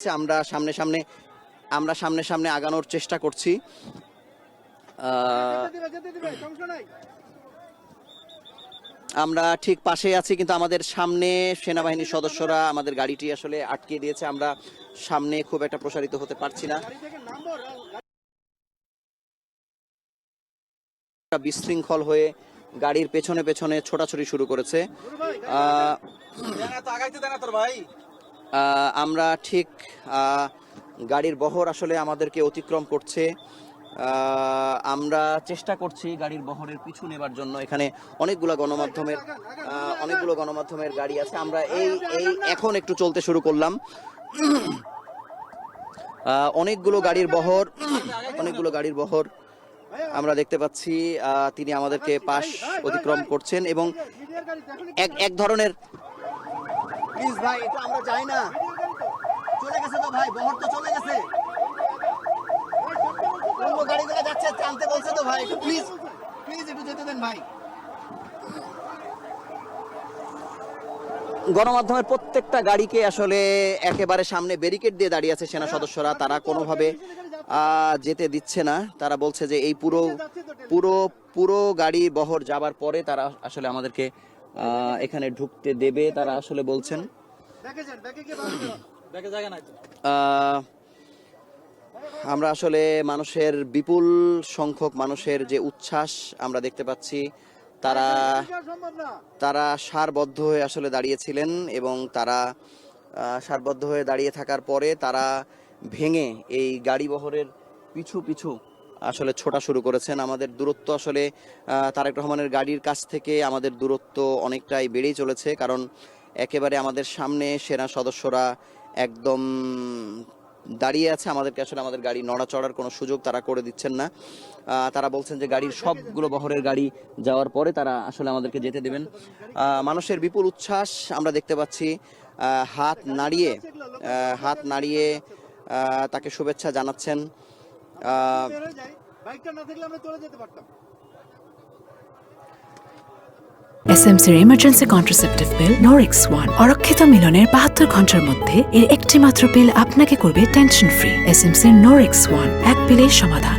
আমরা সামনে সামনে আগানোর চেষ্টা করছি। আমরা ঠিক পাশে আছি, কিন্তু আমাদের সামনে সেনাবাহিনীর সদস্যরা আমাদের গাড়িটি আসলে আটকে দিয়েছে। আমরা সামনে খুব একটা প্রসারিত হতে পারছি না। বিশৃঙ্খল হয়ে গাড়ির পেছনে পেছনে ছোটাছুটি শুরু করেছে। আমরা ঠিক গাড়ির বহর আসলে আমাদেরকে অতিক্রম করছে। আমরা চেষ্টা করছি গাড়ির বহরের পিছু নেবার জন্য। এখানে অনেকগুলো গণমাধ্যমের গাড়ি আছে। আমরা এই এখন একটু চলতে শুরু করলাম। অনেকগুলো গাড়ির বহর আমরা দেখতে পাচ্ছি। তিনি আমাদেরকে পাশ অতিক্রম করছেন এবং এক ধরনের প্লিজ ভাই, এটা আমরা যাই না, চলে গেছে তো ভাই, বহর তো চলে গেছে, গাড়িগুলো যাচ্ছে, টানতে বলছে তো ভাই, প্লিজ একটু যেতে দেন ভাই। গণমাধ্যমের প্রত্যেকটা গাড়িকে আসলে একেবারে সামনে ব্যারিকেড দিয়ে দাঁড়িয়ে আছে সেনা সদস্যরা। তারা কোনোভাবে যেতে দিচ্ছে না। তারা বলছে যে এই পুরো গাড়ি বহর যাবার পরে তারা আসলে আমাদেরকে এখানে ঢুকতে দেবে, তারা আসলে বলছেন। আমরা আসলে মানুষের বিপুল সংখ্যক মানুষের যে উচ্ছ্বাস আমরা দেখতে পাচ্ছি। তারা সারবদ্ধ হয়ে আসলে দাঁড়িয়েছিলেন এবং তারা সারবদ্ধ হয়ে দাঁড়িয়ে থাকার পরে তারা ভেঙে এই গাড়ি বহরের পিছু আসলে ছোটা শুরু করেছেন। আমাদের দূরত্ব আসলে তারেক রহমানের গাড়ির কাছ থেকে আমাদের দূরত্ব অনেকটাই বেড়েই চলেছে, কারণ একেবারে আমাদের সামনে সেনা সদস্যরা একদম দাঁড়িয়ে আছে। আমাদেরকে আসলে আমাদের গাড়ি নড়াচড়ার কোনো সুযোগ তারা করে দিচ্ছেন না। তারা বলছেন যে গাড়ির সবগুলো বহরের গাড়ি যাওয়ার পরে তারা আসলে আমাদেরকে যেতে দেবেন। মানুষের বিপুল উচ্ছ্বাস আমরা দেখতে পাচ্ছি। হাত নাড়িয়ে তাকে শুভেচ্ছা জানাচ্ছেন। এসএমসির ইমার্জেন্সি কন্ট্রাসেপটিভ পিল নরিক্স 1 অরক্ষিত মিলনের 72 ঘন্টার মধ্যে এর একটি মাত্র পিল আপনাকে করবে টেনশন ফ্রি। এসএমসির নরিক্স 1, এক পিলের সমাধান।